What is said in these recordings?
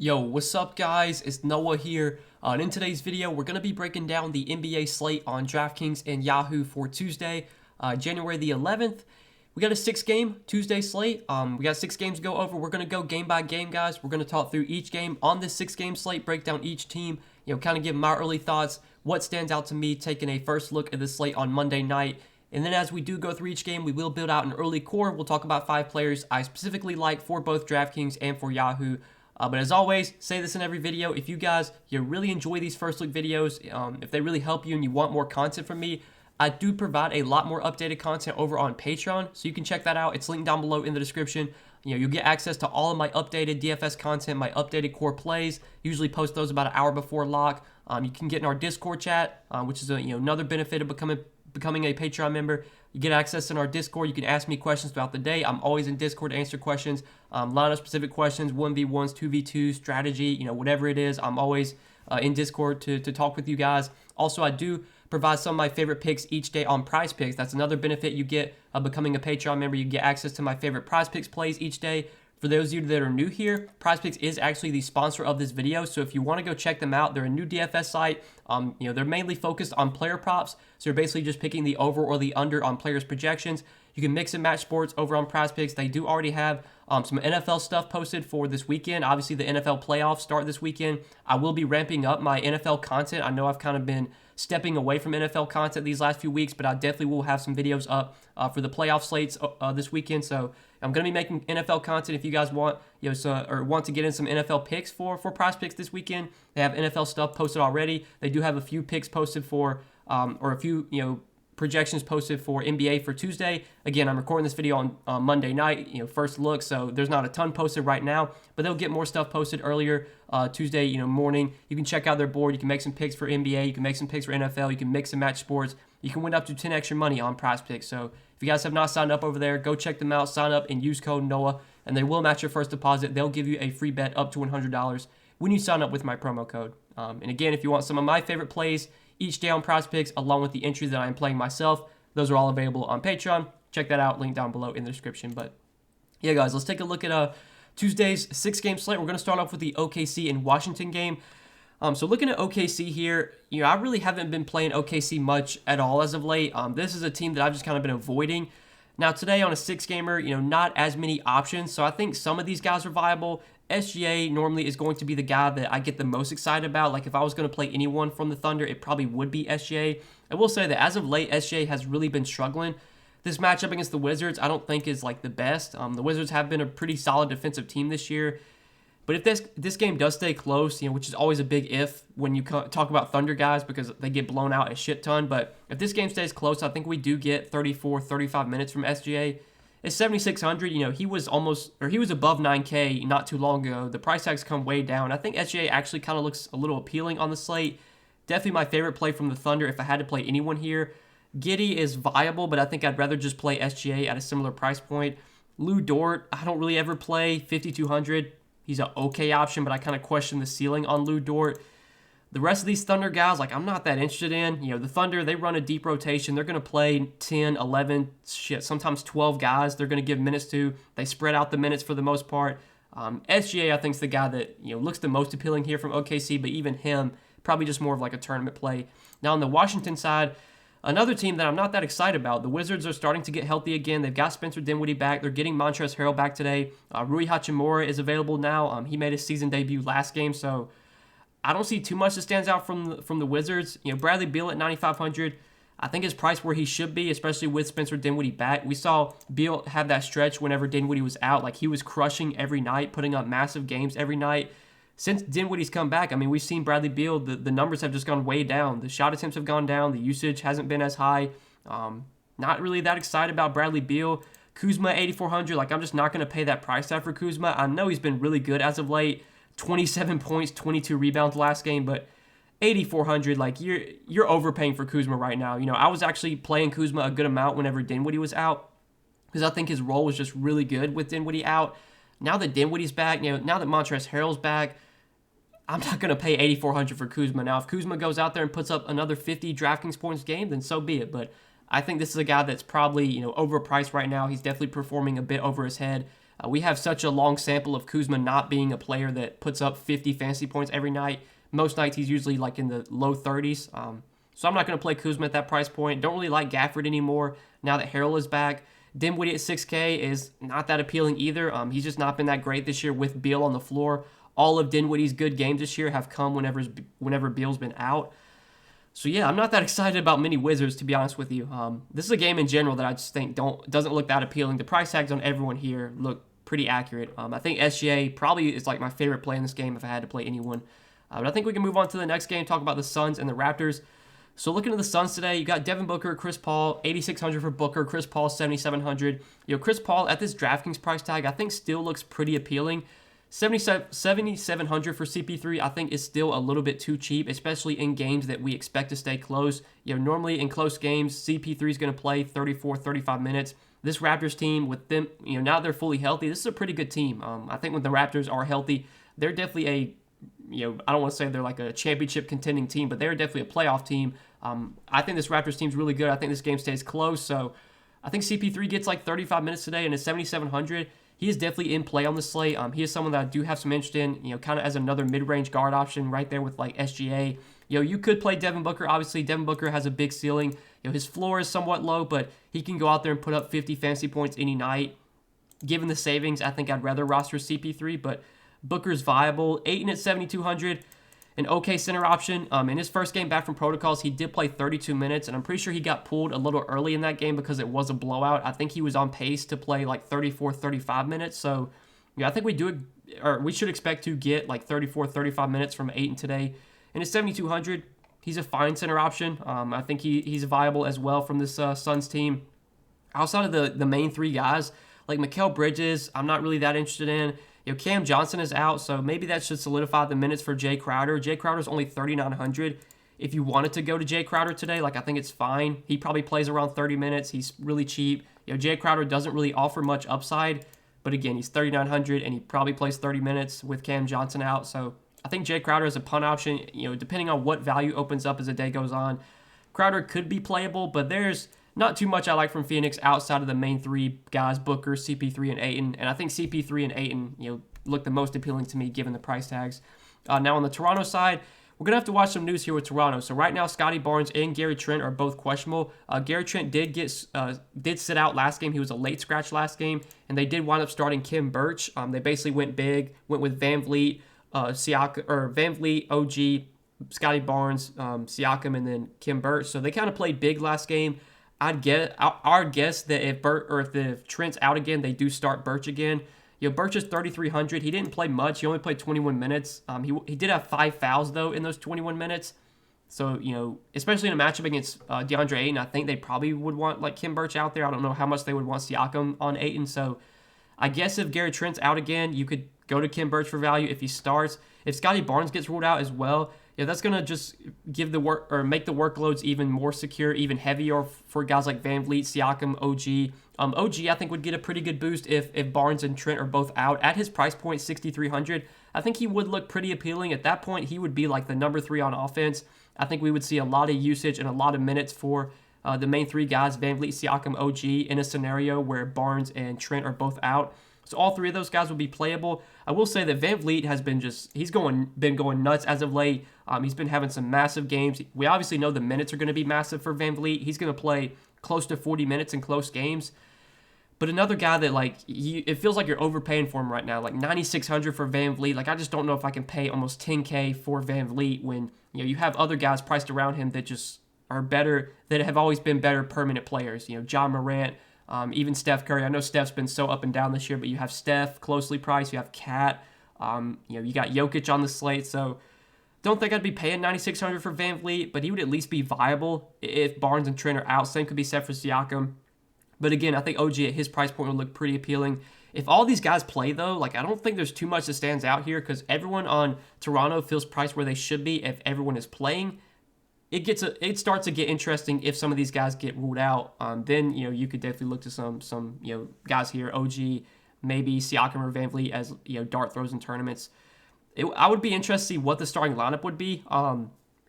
Yo, what's up guys? It's Noah here. And in today's video, we're going to be breaking down the NBA slate on Draftkings and Yahoo for Tuesday, January the 11th. We got a 6-game Tuesday slate. We got 6 games to go over. We're going to go game by game, guys. We're going to talk through each game on this 6-game slate, break down each team, kind of give my early thoughts, what stands out to me, taking a first look at the slate on Monday night. And then as we do go through each game, we will build out an early core. We'll talk about 5 players I specifically like for both Draftkings and for Yahoo. But as always, say this in every video, if you guys really enjoy these first look videos, if they really help you and you want more content from me, I do provide a lot more updated content over on Patreon, so you can check that out. It's linked down below in the description. You'll get access to all of my updated DFS content, my updated core plays. Usually post those about an hour before lock. You can get in our Discord chat, which is another benefit of becoming a Patreon member. You get access in our Discord. You can ask me questions throughout the day. I'm always in Discord to answer questions, lineup specific questions, 1v1s, 2v2s, strategy, whatever it is. I'm always in Discord to talk with you guys. Also, I do provide some of my favorite picks each day on Prize Picks. That's another benefit you get of becoming a Patreon member. You get access to my favorite Prize Picks plays each day. For those of you that are new here, Prize Picks is actually the sponsor of this video, so if you want to go check them out, they're a new DFS site. They're mainly focused on player props, so you're basically just picking the over or the under on players' projections. You can mix and match sports over on Prize Picks. They do already have some NFL stuff posted for this weekend. Obviously, the NFL playoffs start this weekend. I will be ramping up my NFL content. I know I've kind of been stepping away from NFL content these last few weeks, but I definitely will have some videos up for the playoff slates this weekend. So I'm going to be making NFL content if you guys want, or want to get in some NFL picks for Prize Picks this weekend. They have NFL stuff posted already. They do have a few picks posted for, or a few, projections posted for NBA for Tuesday. Again, I'm recording this video on Monday night, first look, so there's not a ton posted right now, but they'll get more stuff posted earlier Tuesday, morning. You can check out their board. You can make some picks for NBA. You can make some picks for NFL. You can mix and match sports. You can win up to 10 extra money on Prize Picks. So if you guys have not signed up over there, go check them out, sign up, and use code NOAH, and they will match your first deposit. They'll give you a free bet up to $100 when you sign up with my promo code. And again, if you want some of my favorite plays each day on Prize Picks, along with the entries that I am playing myself, those are all available on Patreon. Check that out, link down below in the description. But yeah, guys, let's take a look at Tuesday's 6-game slate. We're going to start off with the OKC and Washington game. So looking at OKC here, I really haven't been playing OKC much at all as of late. This is a team that I've just kind of been avoiding. Now today on a 6-gamer, not as many options, so I think some of these guys are viable. SGA normally is going to be the guy that I get the most excited about. Like if I was going to play anyone from the Thunder, it probably would be SGA. I will say that as of late, SGA has really been struggling. This matchup against the Wizards, I don't think is like the best. The Wizards have been a pretty solid defensive team this year. But if this game does stay close, which is always a big if when you talk about Thunder guys because they get blown out a shit ton. But if this game stays close, I think we do get 34, 35 minutes from SGA. It's 7,600. He was above 9K not too long ago. The price tag's come way down. I think SGA actually kind of looks a little appealing on the slate. Definitely my favorite play from the Thunder if I had to play anyone here. Giddey is viable, but I think I'd rather just play SGA at a similar price point. Lou Dort, I don't really ever play 5,200. He's an okay option, but I kind of question the ceiling on Lou Dort. The rest of these Thunder guys, I'm not that interested in. The Thunder, they run a deep rotation. They're going to play 10, 11, sometimes 12 guys they're going to give minutes to. They spread out the minutes for the most part. SGA, I think, is the guy that looks the most appealing here from OKC, but even him, probably just more of like a tournament play. Now on the Washington side, another team that I'm not that excited about. The Wizards are starting to get healthy again. They've got Spencer Dinwiddie back. They're getting Montrezl Harrell back today. Rui Hachimura is available now. He made his season debut last game, so I don't see too much that stands out from the Wizards. Bradley Beal at 9,500. I think his price where he should be, especially with Spencer Dinwiddie back. We saw Beal have that stretch whenever Dinwiddie was out. Like he was crushing every night, putting up massive games every night. Since Dinwiddie's come back, we've seen Bradley Beal, the numbers have just gone way down. The shot attempts have gone down. The usage hasn't been as high. Not really that excited about Bradley Beal. Kuzma, 8,400. I'm just not going to pay that price tag for Kuzma. I know he's been really good as of late. 27 points, 22 rebounds last game, but 8,400, you're overpaying for Kuzma right now. I was actually playing Kuzma a good amount whenever Dinwiddie was out because I think his role was just really good with Dinwiddie out. Now that Dinwiddie's back, now that Montrezl Harrell's back, I'm not going to pay 8,400 for Kuzma. Now, if Kuzma goes out there and puts up another 50 DraftKings points a game, then so be it. But I think this is a guy that's probably, overpriced right now. He's definitely performing a bit over his head. We have such a long sample of Kuzma not being a player that puts up 50 fantasy points every night. Most nights he's usually like in the low 30s. So I'm not going to play Kuzma at that price point. Don't really like Gafford anymore now that Harrell is back. Dinwiddie at 6K is not that appealing either. He's just not been that great this year with Beal on the floor. All of Dinwiddie's good games this year have come whenever Beal's been out. So yeah, I'm not that excited about mini Wizards, to be honest with you. This is a game in general that I just think doesn't look that appealing. The price tags on everyone here look pretty accurate. I think SGA probably is like my favorite play in this game if I had to play anyone. But I think we can move on to the next game, talk about the Suns and the Raptors. So looking at the Suns today, you got Devin Booker, Chris Paul, 8,600 for Booker, Chris Paul, 7,700. Chris Paul at this DraftKings price tag, I think still looks pretty appealing. 7,700 for CP3, I think is still a little bit too cheap, especially in games that we expect to stay close. Normally in close games, CP3 is going to play 34, 35 minutes. This Raptors team, with them, now they're fully healthy, this is a pretty good team. I think when the Raptors are healthy, they're definitely I don't want to say they're like a championship contending team, but they're definitely a playoff team. I think this Raptors team's really good. I think this game stays close, so I think CP3 gets like 35 minutes today, and at 7,700, he is definitely in play on the slate. He is someone that I do have some interest in, kind of as another mid-range guard option right there with like SGA. You could play Devin Booker. Obviously, Devin Booker has a big ceiling. His floor is somewhat low, but he can go out there and put up 50 fantasy points any night. Given the savings, I think I'd rather roster CP3, but Booker's viable. Ayton at 7,200, an okay center option. In his first game back from protocols, he did play 32 minutes, and I'm pretty sure he got pulled a little early in that game because it was a blowout. I think he was on pace to play like 34, 35 minutes. So, I think we should expect to get like 34, 35 minutes from Ayton today. And at 7,200, he's a fine center option. I think he's viable as well from this Suns team. Outside of the main three guys, like Mikal Bridges, I'm not really that interested in. Cam Johnson is out, so maybe that should solidify the minutes for Jay Crowder. Jay Crowder's only 3,900. If you wanted to go to Jay Crowder today, I think it's fine. He probably plays around 30 minutes. He's really cheap. Jay Crowder doesn't really offer much upside, but again, he's 3,900, and he probably plays 30 minutes with Cam Johnson out. So I think Jay Crowder is a punt option. Depending on what value opens up as the day goes on, Crowder could be playable, but there's not too much I like from Phoenix outside of the main three guys, Booker, CP3, and Ayton. And I think CP3 and Ayton, look the most appealing to me given the price tags. Now on the Toronto side, we're going to have to watch some news here with Toronto. So right now, Scotty Barnes and Gary Trent are both questionable. Gary Trent did sit out last game. He was a late scratch last game, and they did wind up starting Kim Birch. They basically went big, went with Van Vliet, OG, Scotty Barnes, Siakam, and then Kim Birch. So they kind of played big last game. I'd guess that if Trent's out again, they do start Birch again. Birch is 3,300. He didn't play much. He only played 21 minutes. He did have 5 fouls though in those 21 minutes. So especially in a matchup against DeAndre Ayton, I think they probably would want like Kim Birch out there. I don't know how much they would want Siakam on Ayton. So I guess if Gary Trent's out again, you could go to Kim Birch for value if he starts. If Scotty Barnes gets ruled out as well, that's going to just give the work or make the workloads even more secure, even heavier for guys like Van Vliet, Siakam, OG. OG, I think, would get a pretty good boost if Barnes and Trent are both out. At his price point, 6,300, I think he would look pretty appealing. At that point, he would be like the number 3 on offense. I think we would see a lot of usage and a lot of minutes for the main 3 guys, Van Vliet, Siakam, OG, in a scenario where Barnes and Trent are both out. So all 3 of those guys will be playable. I will say that Van Vliet has been been going nuts as of late. He's been having some massive games. We obviously know the minutes are going to be massive for Van Vliet. He's going to play close to 40 minutes in close games. But another guy that it feels like you're overpaying for him right now, like 9,600 for Van Vliet. I just don't know if I can pay almost 10K for Van Vliet when you have other guys priced around him that just are better, that have always been better permanent players. John Morant. Even Steph Curry. I know Steph's been so up and down this year, but you have Steph closely priced. You have Kat. You got Jokic on the slate. So don't think I'd be paying $9,600 for Van Vliet, but he would at least be viable if Barnes and Trent are out. Same could be said for Siakam. But again, I think OG at his price point would look pretty appealing. If all these guys play, though, I don't think there's too much that stands out here because everyone on Toronto feels priced where they should be if everyone is playing. It starts to get interesting if some of these guys get ruled out. Then you could definitely look to some guys here, OG, maybe Siakam or Van Vliet as dart throws in tournaments. I would be interested to see what the starting lineup would be.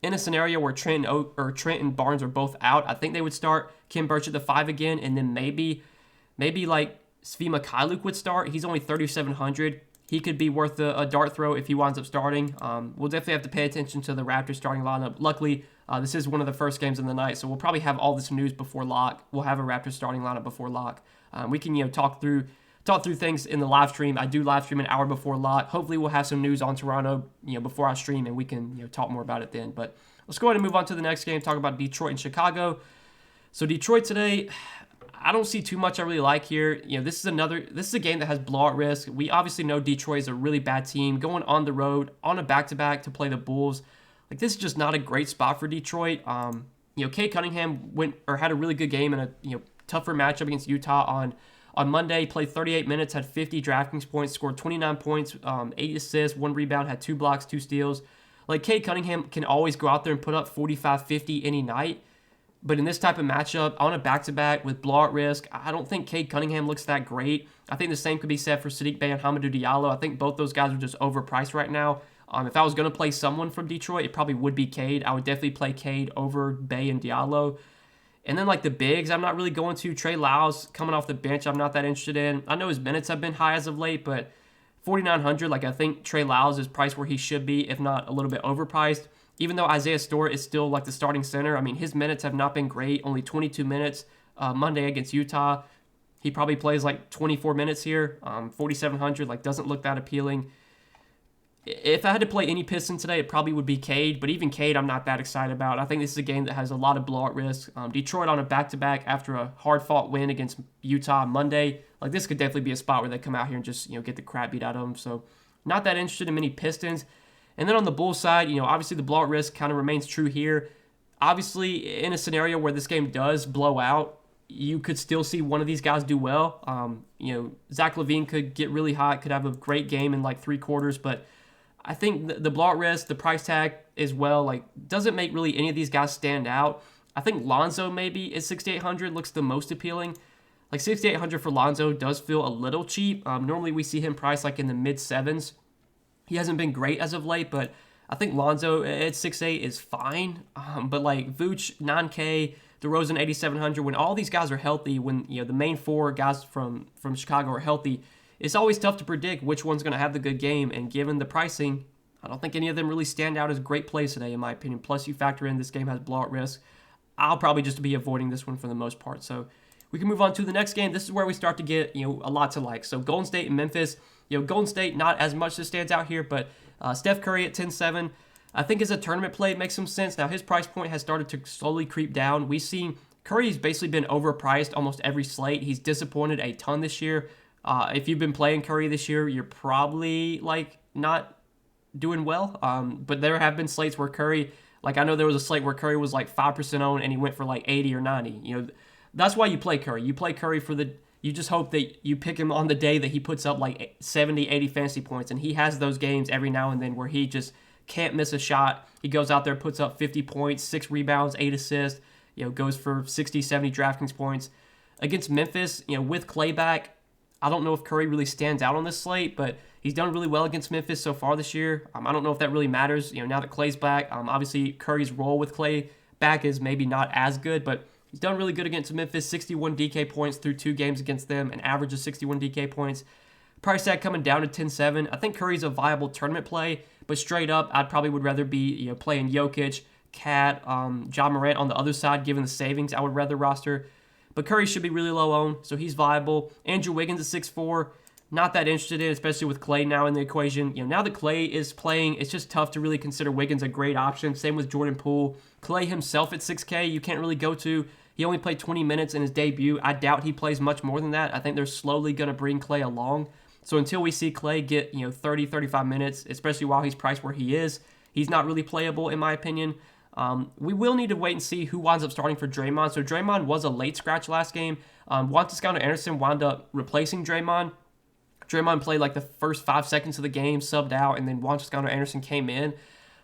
In a scenario where Trent and Barnes are both out, I think they would start Kim Birch at the 5 again, and then maybe Svi Mikhailuk would start. He's only 3,700. He could be worth a dart throw if he winds up starting. We'll definitely have to pay attention to the Raptors starting lineup. Luckily, this is one of the first games of the night, so we'll probably have all this news before lock. We'll have a Raptors starting lineup before lock. We can talk through things in the live stream. I do live stream an hour before lock. Hopefully, we'll have some news on Toronto before I stream, and we can talk more about it then. But let's go ahead and move on to the next game. Talk about Detroit and Chicago. So Detroit today, I don't see too much I really like here. This is a game that has blowout risk. We obviously know Detroit is a really bad team. Going on the road on a back-to-back to play the Bulls, this is just not a great spot for Detroit. Cade Cunningham had a really good game in a tougher matchup against Utah on Monday. He played 38 minutes, had 50 Draftkings points, scored 29 points, 8 assists, 1 rebound, had 2 blocks, 2 steals. Cade Cunningham can always go out there and put up 45, 50 any night. But in this type of matchup, on a back-to-back with blowout risk, I don't think Cade Cunningham looks that great. I think the same could be said for Sadiq Bey and Hamidou Diallo. I think both those guys are just overpriced right now. If I was going to play someone from Detroit, it probably would be Cade. I would definitely play Cade over Bey and Diallo. And then, the bigs, I'm not really going to. Trey Lyles coming off the bench, I'm not that interested in. I know his minutes have been high as of late, but 4,900, I think Trey Lyles is priced where he should be, if not a little bit overpriced. Even though Isaiah Stewart is still the starting center, his minutes have not been great. Only 22 minutes Monday against Utah. He probably plays 24 minutes here. 4,700 doesn't look that appealing. If I had to play any Piston today, it probably would be Cade. But even Cade, I'm not that excited about. I think this is a game that has a lot of blowout risk. Detroit on a back-to-back after a hard-fought win against Utah Monday. This could definitely be a spot where they come out here and just get the crap beat out of them. So not that interested in many Pistons. And then on the Bulls side, obviously the blowout risk kind of remains true here. Obviously, in a scenario where this game does blow out, you could still see one of these guys do well. Zach LaVine could get really hot, could have a great game in 3 quarters, but I think the blowout risk, the price tag as well, doesn't make really any of these guys stand out. I think Lonzo maybe at 6,800 looks the most appealing. 6,800 for Lonzo does feel a little cheap. Normally we see him priced in the mid-7s. He hasn't been great as of late, but I think Lonzo at 6'8 is fine. But Vooch, 9K, DeRozan, 8,700. When all these guys are healthy, when the main 4 guys from Chicago are healthy, it's always tough to predict which one's going to have the good game. And given the pricing, I don't think any of them really stand out as great plays today, in my opinion. Plus, you factor in this game has blowout risk. I'll probably just be avoiding this one for the most part. So we can move on to the next game. This is where we start to get a lot to like. So Golden State and Memphis. Golden State, not as much that stands out here, but Steph Curry at 10-7, I think as a tournament play, it makes some sense. Now, his price point has started to slowly creep down. We've seen Curry's basically been overpriced almost every slate. He's disappointed a ton this year. If you've been playing Curry this year, you're probably, not doing well. But there have been slates where Curry, I know there was a slate where Curry was, 5% owned, and he went for, 80 or 90. That's why you play Curry. You play Curry you just hope that you pick him on the day that he puts up 70, 80 fantasy points. And he has those games every now and then where he just can't miss a shot. He goes out there, puts up 50 points, 6 rebounds, 8 assists, goes for 60, 70 DraftKings points. Against Memphis, with Clay back, I don't know if Curry really stands out on this slate, but he's done really well against Memphis so far this year. I don't know if that really matters, now that Clay's back. Obviously, Curry's role with Clay back is maybe not as good, but he's done really good against Memphis, 61 DK points through 2 games against them, an average of 61 DK points. Price tag coming down to 10-7. I think Curry's a viable tournament play, but straight up, I'd probably would rather be playing Jokic, Cat, John Morant on the other side, given the savings. I would rather roster. But Curry should be really low owned, so he's viable. Andrew Wiggins at 6'4", not that interested in, especially with Clay now in the equation. Now that Clay is playing, it's just tough to really consider Wiggins a great option. Same with Jordan Poole. Clay himself at 6K, you can't really go to. He only played 20 minutes in his debut. I doubt he plays much more than that. I think they're slowly going to bring Clay along. So until we see Clay get 30, 35 minutes, especially while he's priced where he is, he's not really playable in my opinion. We will need to wait and see who winds up starting for Draymond. So Draymond was a late scratch last game. Juan Toscano-Anderson wound up replacing Draymond. Draymond played the first 5 seconds of the game, subbed out, and then Juan Toscano-Anderson came in.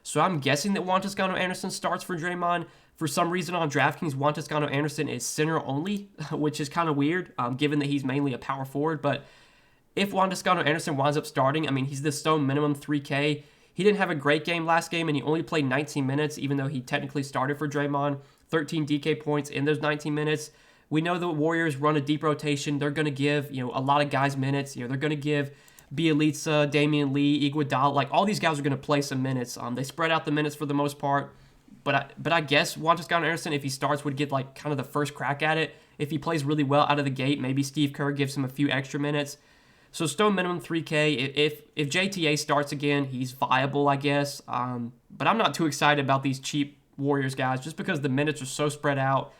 So I'm guessing that Juan Toscano-Anderson starts for Draymond. For some reason on DraftKings, Juan Toscano-Anderson is center only, which is kind of weird, given that he's mainly a power forward. But if Juan Toscano-Anderson winds up starting, he's the stone minimum 3K. He didn't have a great game last game, and he only played 19 minutes, even though he technically started for Draymond. 13 DK points in those 19 minutes. We know the Warriors run a deep rotation. They're going to give, a lot of guys minutes. They're going to give Bjelica, Damian Lee, Iguodala, like all these guys are going to play some minutes. They spread out the minutes for the most part. But I guess Juan Toscano Anderson, if he starts, would get like kind of the first crack at it. If he plays really well out of the gate, maybe Steve Kerr gives him a few extra minutes. So Stone minimum 3K. If JTA starts again, he's viable, I guess. But I'm not too excited about these cheap Warriors guys just because the minutes are so spread out.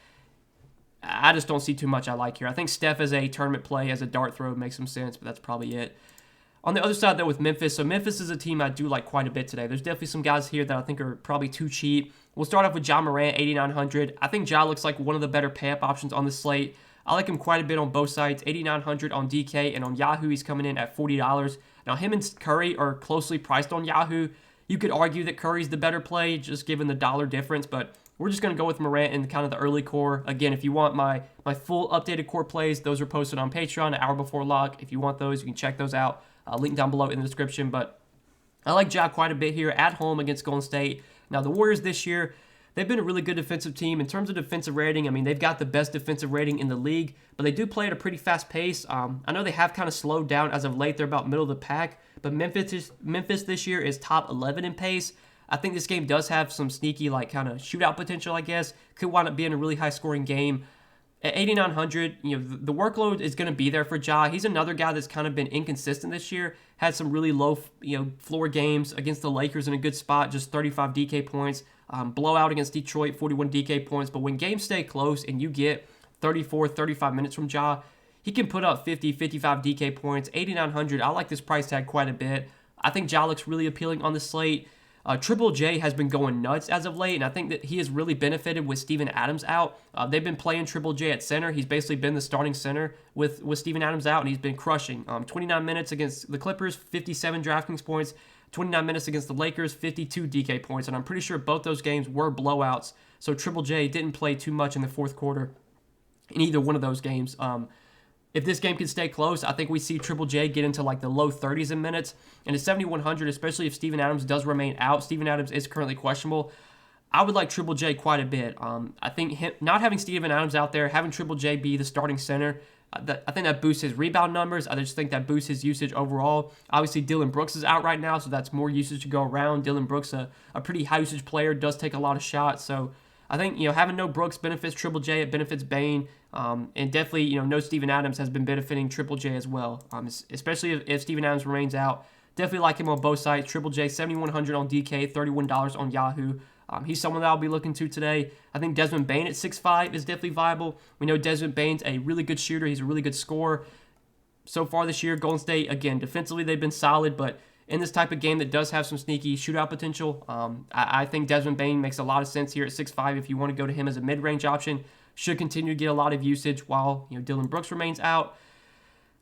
I just don't see too much I like here. I think Steph as a tournament play, as a dart throw, makes some sense, but that's probably it. On the other side, though, with Memphis, so Memphis is a team I do like quite a bit today. There's definitely some guys here that I think are probably too cheap. We'll start off with Ja Morant, 8,900. I think Ja looks like one of the better pay-up options on the slate. I like him quite a bit on both sides, 8,900 on DK, and on Yahoo, he's coming in at $40. Now, him and Curry are closely priced on Yahoo. You could argue that Curry's the better play, just given the dollar difference, but we're just going to go with Morant in kind of the early core. Again, if you want my full updated core plays, those are posted on Patreon an hour before lock. If you want those, you can check those out. Link down below in the description. But I like Ja quite a bit here at home against Golden State. Now, the Warriors this year, they've been a really good defensive team. In terms of defensive rating, I mean, they've got the best defensive rating in the league, but they do play at a pretty fast pace. I know they have kind of slowed down as of late. They're about middle of the pack, but Memphis this year is top 11 in pace. I think this game does have some sneaky, like, kind of shootout potential, I guess. Could wind up being a really high-scoring game. At 8,900, the workload is going to be there for Ja. He's another guy that's kind of been inconsistent this year. Had some really low, floor games against the Lakers in a good spot, just 35 DK points. Blowout against Detroit, 41 DK points. But when games stay close and you get 34, 35 minutes from Ja, he can put up 50, 55 DK points. 8,900, I like this price tag quite a bit. I think Ja looks really appealing on the slate. Triple J has been going nuts as of late, and I think that he has really benefited with Steven Adams out. They've been playing Triple J at center. He's basically been the starting center with Steven Adams out, and he's been crushing. 29 minutes against the Clippers, 57 DraftKings points. 29 minutes against the Lakers, 52 DK points, and I'm pretty sure both those games were blowouts, so Triple J didn't play too much in the fourth quarter in either one of those games. If this game can stay close, I think we see Triple J get into like the low 30s in minutes. And at 7,100, especially if Steven Adams does remain out, Steven Adams is currently questionable, I would like Triple J quite a bit. I think not having Steven Adams out there, having Triple J be the starting center, I think that boosts his rebound numbers. I just think that boosts his usage overall. Obviously, Dillon Brooks is out right now, so that's more usage to go around. Dillon Brooks, a pretty high usage player, does take a lot of shots, so I think, having no Brooks benefits Triple J, it benefits Bane, and definitely, no Steven Adams has been benefiting Triple J as well, especially if Steven Adams remains out. Definitely like him on both sides. Triple J, 7,100 on DK, $31 on Yahoo. He's someone that I'll be looking to today. I think Desmond Bane at 6'5" is definitely viable. We know Desmond Bane's a really good shooter. He's a really good scorer. So far this year, Golden State, again, defensively they've been solid, but in this type of game that does have some sneaky shootout potential, I think Desmond Bane makes a lot of sense here at 6'5" if you want to go to him as a mid-range option. Should continue to get a lot of usage while Dillon Brooks remains out.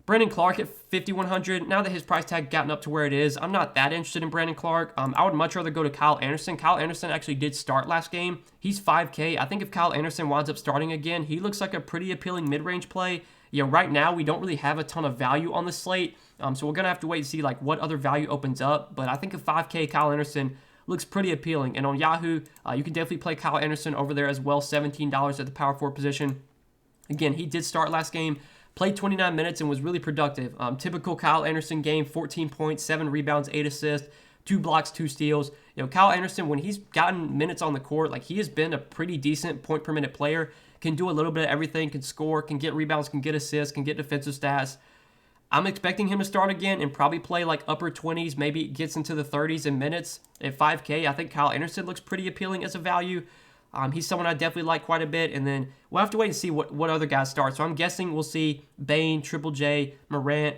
Brandon Clark at 5,100. Now that his price tag gotten up to where it is, I'm not that interested in Brandon Clark. I would much rather go to Kyle Anderson. Kyle Anderson actually did start last game. He's 5K. I think if Kyle Anderson winds up starting again, he looks like a pretty appealing mid-range play. Right now we don't really have a ton of value on the slate, so we're going to have to wait and see like what other value opens up. But I think a 5K Kyle Anderson looks pretty appealing. And on Yahoo, you can definitely play Kyle Anderson over there as well, $17 at the power forward position. Again, he did start last game, played 29 minutes and was really productive. Typical Kyle Anderson game, 14 points, 7 rebounds, 8 assists, 2 blocks, 2 steals. Kyle Anderson, when he's gotten minutes on the court, like he has been a pretty decent point per minute player. Can do a little bit of everything, can score, can get rebounds, can get assists, can get defensive stats. I'm expecting him to start again and probably play like upper 20s, maybe gets into the 30s in minutes at 5K. I think Kyle Anderson looks pretty appealing as a value. He's someone I definitely like quite a bit, and then we'll have to wait and see what other guys start. So I'm guessing we'll see Bane, Triple J, Morant,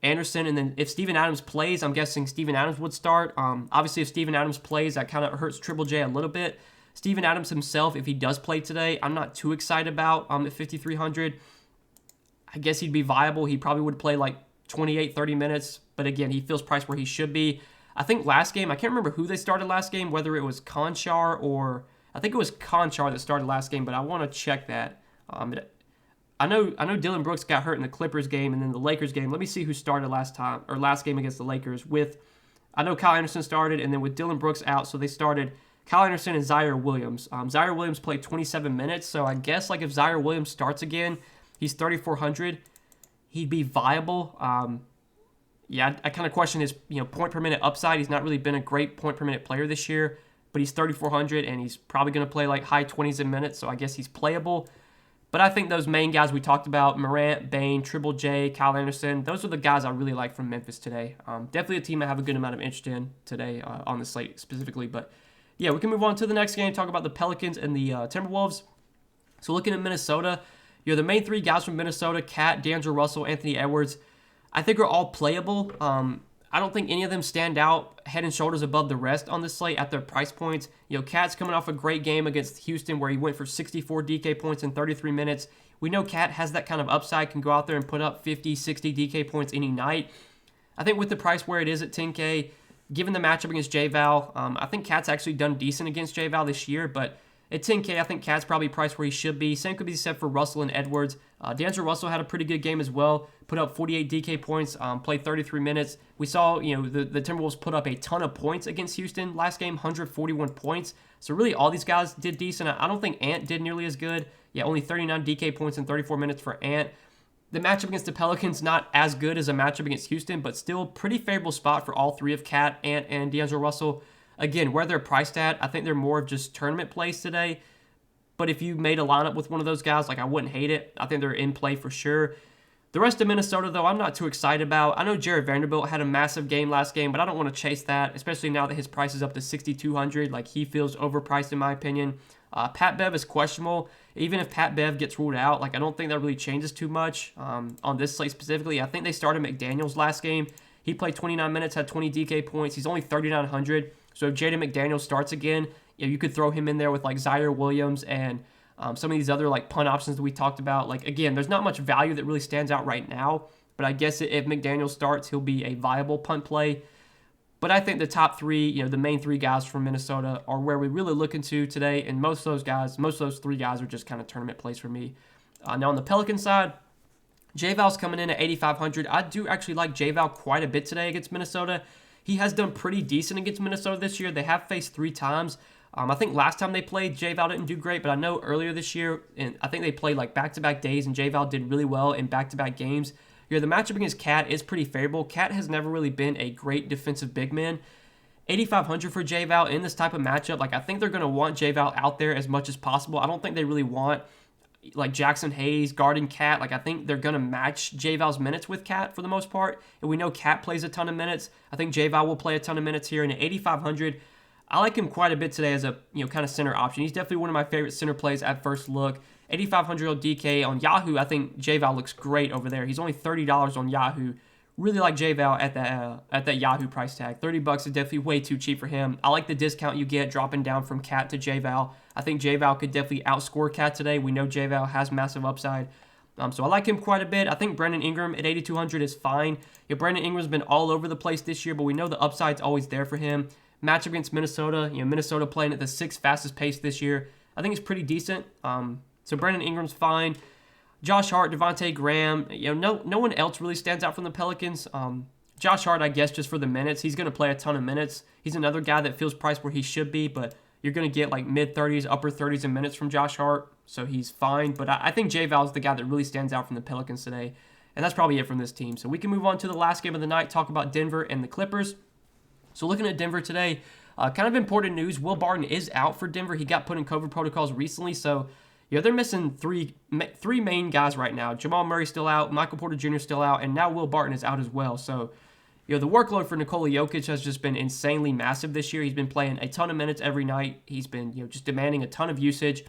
Anderson, and then if Steven Adams plays, I'm guessing Steven Adams would start. Obviously, if Steven Adams plays, that kind of hurts Triple J a little bit. Steven Adams himself, if he does play today, I'm not too excited about at 5,300. I guess he'd be viable. He probably would play like 28, 30 minutes, but again, he feels priced where he should be. I think last game, I can't remember who they started last game, whether it was Conchar or I think it was Conchar that started last game, but I want to check that. I know Dillon Brooks got hurt in the Clippers game and then the Lakers game. Let me see who started last game against the Lakers. I know Kyle Anderson started, and then with Dillon Brooks out, so they started Kyle Anderson and Zaire Williams. Zaire Williams played 27 minutes, so I guess like if Zaire Williams starts again, he's 3,400. He'd be viable. Yeah, I kind of question his point per minute upside. He's not really been a great point per minute player this year, but he's 3,400 and he's probably going to play like high 20s in minutes, so I guess he's playable. But I think those main guys we talked about, Morant, Bane, Triple J, Kyle Anderson, those are the guys I really like from Memphis today. Definitely a team I have a good amount of interest in today on the slate specifically. But yeah, we can move on to the next game, talk about the Pelicans and the Timberwolves. So looking at Minnesota, the main three guys from Minnesota, Cat, D'Angelo Russell, Anthony Edwards, I think are all playable. I don't think any of them stand out head and shoulders above the rest on this slate at their price points. Cat's coming off a great game against Houston where he went for 64 DK points in 33 minutes. We know Cat has that kind of upside, can go out there and put up 50, 60 DK points any night. I think with the price where it is at 10K, given the matchup against J-Val, I think Cat's actually done decent against J-Val this year, but at 10K, I think Cat's probably priced where he should be. Same could be said for Russell and Edwards. D'Angelo Russell had a pretty good game as well. Put up 48 DK points, played 33 minutes. We saw, the Timberwolves put up a ton of points against Houston last game, 141 points. So really all these guys did decent. I don't think Ant did nearly as good. Yeah, only 39 DK points in 34 minutes for Ant. The matchup against the Pelicans, not as good as a matchup against Houston, but still pretty favorable spot for all three of Cat, Ant, and D'Angelo Russell. Again, where they're priced at, I think they're more of just tournament plays today. But if you made a lineup with one of those guys, I wouldn't hate it. I think they're in play for sure. The rest of Minnesota, though, I'm not too excited about. I know Jared Vanderbilt had a massive game last game, but I don't want to chase that, especially now that his price is up to 6,200. He feels overpriced in my opinion. Pat Bev is questionable. Even if Pat Bev gets ruled out, I don't think that really changes too much on this slate specifically. I think they started McDaniels last game. He played 29 minutes, had 20 DK points. He's only 3,900. So if Jaden McDaniels starts again, you could throw him in there with Zaire Williams and some of these other punt options that we talked about. Again, there's not much value that really stands out right now, but I guess if McDaniel starts, he'll be a viable punt play. But I think the top three, the main three guys from Minnesota are where we really look into today, and most of those three guys are just kind of tournament plays for me. Now on the Pelican side, J-Val's coming in at 8,500. I do actually like J-Val quite a bit today against Minnesota. He has done pretty decent against Minnesota this year. They have faced 3 times. I think last time they played, J-Val didn't do great, but I know earlier this year, and I think they played back-to-back days, and J-Val did really well in back-to-back games. The matchup against Cat is pretty favorable. Cat has never really been a great defensive big man. 8,500 for J-Val in this type of matchup. I think they're going to want J-Val out there as much as possible. I don't think they really want Jackson Hayes guarding Cat. I think they're going to match J-Val's minutes with Cat for the most part. And we know Cat plays a ton of minutes. I think J-Val will play a ton of minutes here. And at 8,500, I like him quite a bit today as a kind of center option. He's definitely one of my favorite center plays at first look. 8,500 on DK. On Yahoo, I think J-Val looks great over there. He's only $30 on Yahoo. Really like J-Val at that Yahoo price tag. $30 is definitely way too cheap for him. I like the discount you get dropping down from Cat to J-Val. I think J-Val could definitely outscore Cat today. We know J-Val has massive upside. So I like him quite a bit. I think Brandon Ingram at 8,200 is fine. Brandon Ingram's been all over the place this year, but we know the upside's always there for him. Matchup against Minnesota, Minnesota playing at the 6th fastest pace this year. I think it's pretty decent. So Brandon Ingram's fine. Josh Hart, Devontae Graham, no one else really stands out from the Pelicans. Josh Hart, I guess, just for the minutes. He's going to play a ton of minutes. He's another guy that feels priced where he should be, but you're going to get mid-30s, upper 30s in minutes from Josh Hart, so he's fine. But I think J-Val is the guy that really stands out from the Pelicans today, and that's probably it from this team. So we can move on to the last game of the night, talk about Denver and the Clippers. So looking at Denver today, kind of important news. Will Barton is out for Denver. He got put in COVID protocols recently, so they're missing three main guys right now. Jamal Murray's still out, Michael Porter Jr. still out, and now Will Barton is out as well. So, the workload for Nikola Jokic has just been insanely massive this year. He's been playing a ton of minutes every night. He's been, just demanding a ton of usage.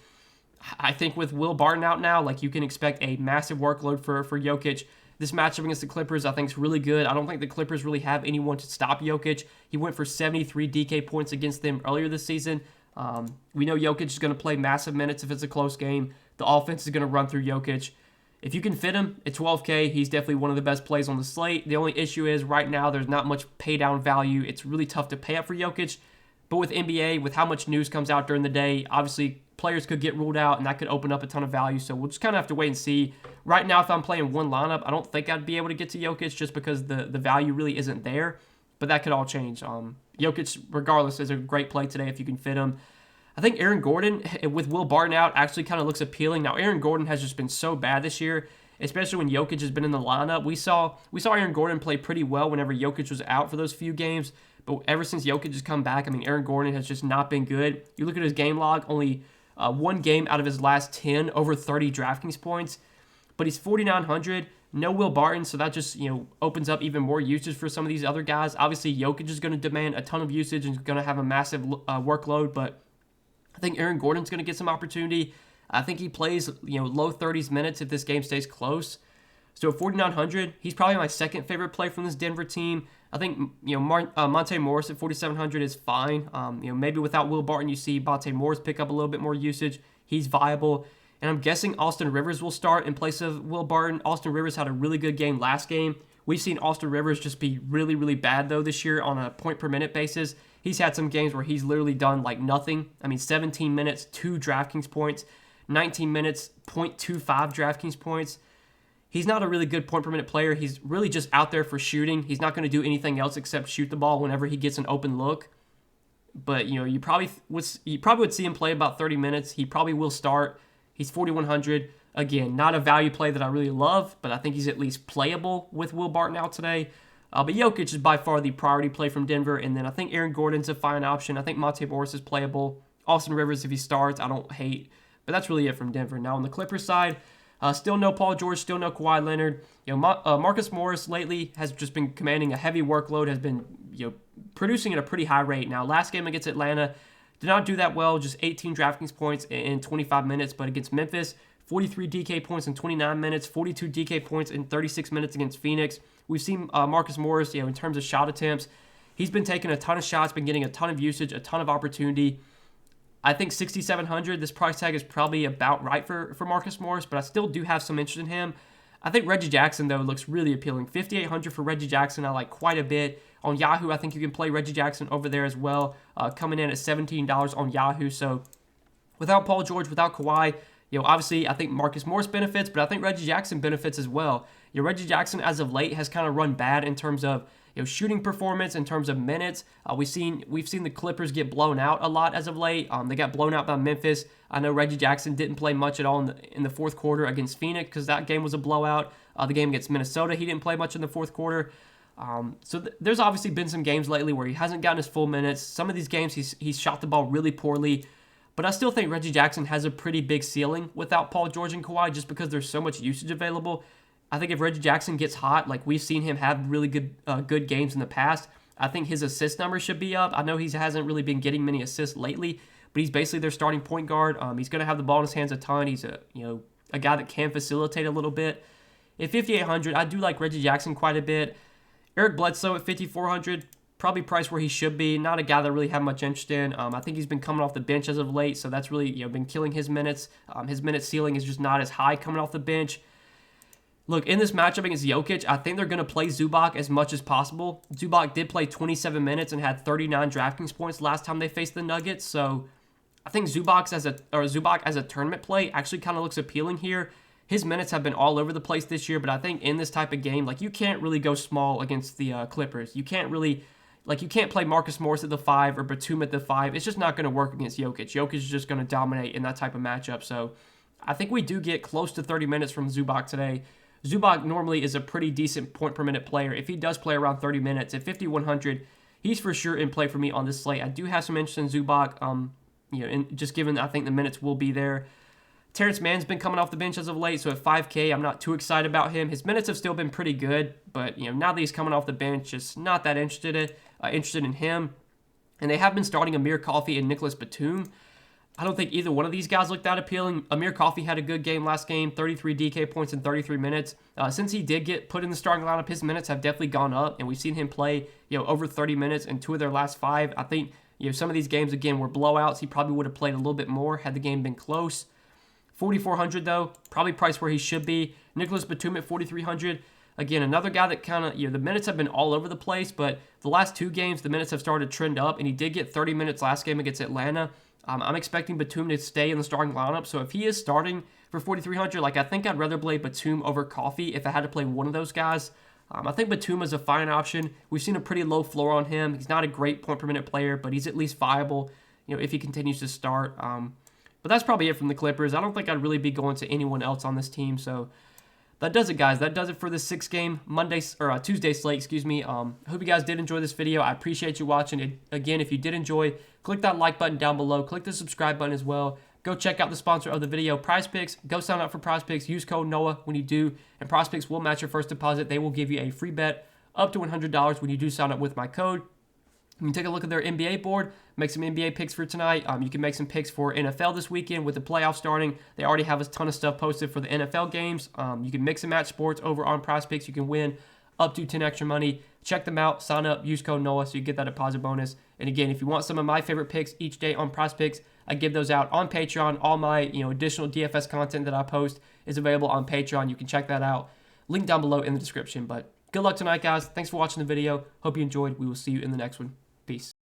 I think with Will Barton out now, you can expect a massive workload for Jokic. This matchup against the Clippers, I think, is really good. I don't think the Clippers really have anyone to stop Jokic. He went for 73 DK points against them earlier this season. We know Jokic is going to play massive minutes if it's a close game. The offense is going to run through Jokic. If you can fit him at 12K, he's definitely one of the best plays on the slate. The only issue is right now there's not much pay down value. It's really tough to pay up for Jokic. But with NBA, with how much news comes out during the day, obviously players could get ruled out and that could open up a ton of value. So we'll just kind of have to wait and see. Right now, if I'm playing one lineup, I don't think I'd be able to get to Jokic just because the value really isn't there. But that could all change. Jokic, regardless, is a great play today if you can fit him. I think Aaron Gordon, with Will Barton out, actually kind of looks appealing. Now, Aaron Gordon has just been so bad this year, especially when Jokic has been in the lineup. We saw Aaron Gordon play pretty well whenever Jokic was out for those few games, but ever since Jokic has come back, I mean, Aaron Gordon has just not been good. You look at his game log, only one game out of his last 10 over 30 DraftKings points, but he's 4,900. No Will Barton, so that just opens up even more usage for some of these other guys. Obviously, Jokic is going to demand a ton of usage and is going to have a massive workload, but I think Aaron Gordon's going to get some opportunity. I think he plays low 30s minutes if this game stays close. So at 4,900, he's probably my second favorite play from this Denver team. I think Monte Morris at 4,700 is fine. Maybe without Will Barton, you see Monte Morris pick up a little bit more usage. He's viable. And I'm guessing Austin Rivers will start in place of Will Barton. Austin Rivers had a really good game last game. We've seen Austin Rivers just be really, really bad, though, this year on a point-per-minute basis. He's had some games where he's literally done, like, nothing. I mean, 17 minutes, 2 DraftKings points. 19 minutes, 0.25 DraftKings points. He's not a really good point-per-minute player. He's really just out there for shooting. He's not going to do anything else except shoot the ball whenever he gets an open look. But, you probably would see him play about 30 minutes. He probably will start. He's 4,100. Again, not a value play that I really love, but I think he's at least playable with Will Barton out today. But Jokic is by far the priority play from Denver, and then I think Aaron Gordon's a fine option. I think Monte Morris is playable. Austin Rivers, if he starts, I don't hate. But that's really it from Denver. Now on the Clippers side, still no Paul George, still no Kawhi Leonard. Marcus Morris lately has just been commanding a heavy workload, has been producing at a pretty high rate. Now last game against Atlanta, did not do that well, just 18 DraftKings points in 25 minutes. But against Memphis, 43 DK points in 29 minutes, 42 DK points in 36 minutes against Phoenix. We've seen Marcus Morris, in terms of shot attempts, he's been taking a ton of shots, been getting a ton of usage, a ton of opportunity. I think 6,700, this price tag is probably about right for Marcus Morris, but I still do have some interest in him. I think Reggie Jackson, though, looks really appealing. 5,800 for Reggie Jackson, I like quite a bit. On Yahoo, I think you can play Reggie Jackson over there as well, coming in at $17 on Yahoo. So without Paul George, without Kawhi, obviously I think Marcus Morris benefits, but I think Reggie Jackson benefits as well. Reggie Jackson, as of late, has kind of run bad in terms of shooting performance, in terms of minutes. We've seen the Clippers get blown out a lot as of late. They got blown out by Memphis. I know Reggie Jackson didn't play much at all in the fourth quarter against Phoenix because that game was a blowout. The game against Minnesota, he didn't play much in the fourth quarter. There's obviously been some games lately where he hasn't gotten his full minutes. Some of these games he's shot the ball really poorly. But I still think Reggie Jackson has a pretty big ceiling without Paul George and Kawhi just because there's so much usage available. I think if Reggie Jackson gets hot, like we've seen him have really good games in the past, I think his assist numbers should be up. I know he hasn't really been getting many assists lately, but he's basically their starting point guard. He's going to have the ball in his hands a ton. He's a guy that can facilitate a little bit. At 5,800, I do like Reggie Jackson quite a bit. Eric Bledsoe at 5,400, probably priced where he should be. Not a guy that I really have much interest in. I think he's been coming off the bench as of late, so that's really been killing his minutes. His minute ceiling is just not as high coming off the bench. Look, in this matchup against Jokic, I think they're going to play Zubac as much as possible. Zubac did play 27 minutes and had 39 DraftKings points last time they faced the Nuggets, so I think Zubac as a tournament play actually kind of looks appealing here. His minutes have been all over the place this year, but I think in this type of game, like you can't really go small against the Clippers. You can't play Marcus Morris at the 5 or Batum at the 5. It's just not going to work against Jokic. Jokic is just going to dominate in that type of matchup. So I think we do get close to 30 minutes from Zubac today. Zubac normally is a pretty decent point per minute player. If he does play around 30 minutes at 5,100, he's for sure in play for me on this slate. I do have some interest in Zubac. Just given I think the minutes will be there. Terrence Mann's been coming off the bench as of late, so at 5K, I'm not too excited about him. His minutes have still been pretty good, but now that he's coming off the bench, just not that interested in him. And they have been starting Amir Coffey and Nicholas Batum. I don't think either one of these guys looked that appealing. Amir Coffey had a good game last game, 33 DK points in 33 minutes. Since he did get put in the starting lineup, his minutes have definitely gone up, and we've seen him play over 30 minutes in 2 of their last 5. I think some of these games, again, were blowouts. He probably would have played a little bit more had the game been close. 4,400 though, probably priced where he should be. Nicholas Batum at 4,300. Again, another guy that kind of, the minutes have been all over the place, but the last 2 games, the minutes have started to trend up, and he did get 30 minutes last game against Atlanta. I'm expecting Batum to stay in the starting lineup, so if he is starting for 4,300, I think I'd rather play Batum over Coffey if I had to play one of those guys. I think Batuma's a fine option. We've seen a pretty low floor on him. He's not a great point per minute player, but he's at least viable, if he continues to start. But that's probably it from the Clippers. I don't think I'd really be going to anyone else on this team. So that does it, guys. That does it for this 6-game Tuesday slate. Excuse me. I hope you guys did enjoy this video. I appreciate you watching it. Again, if you did enjoy, click that like button down below. Click the subscribe button as well. Go check out the sponsor of the video, PrizePicks. Go sign up for PrizePicks. Use code NOAH when you do, and PrizePicks will match your first deposit. They will give you a free bet up to $100 when you do sign up with my code. You can take a look at their NBA board, make some NBA picks for tonight. You can make some picks for NFL this weekend with the playoffs starting. They already have a ton of stuff posted for the NFL games. You can mix and match sports over on PrizePicks. You can win up to 10 extra money. Check them out. Sign up. Use code NOAH so you get that deposit bonus. And again, if you want some of my favorite picks each day on PrizePicks, I give those out on Patreon. All my additional DFS content that I post is available on Patreon. You can check that out. Link down below in the description. But good luck tonight, guys. Thanks for watching the video. Hope you enjoyed. We will see you in the next one. Peace.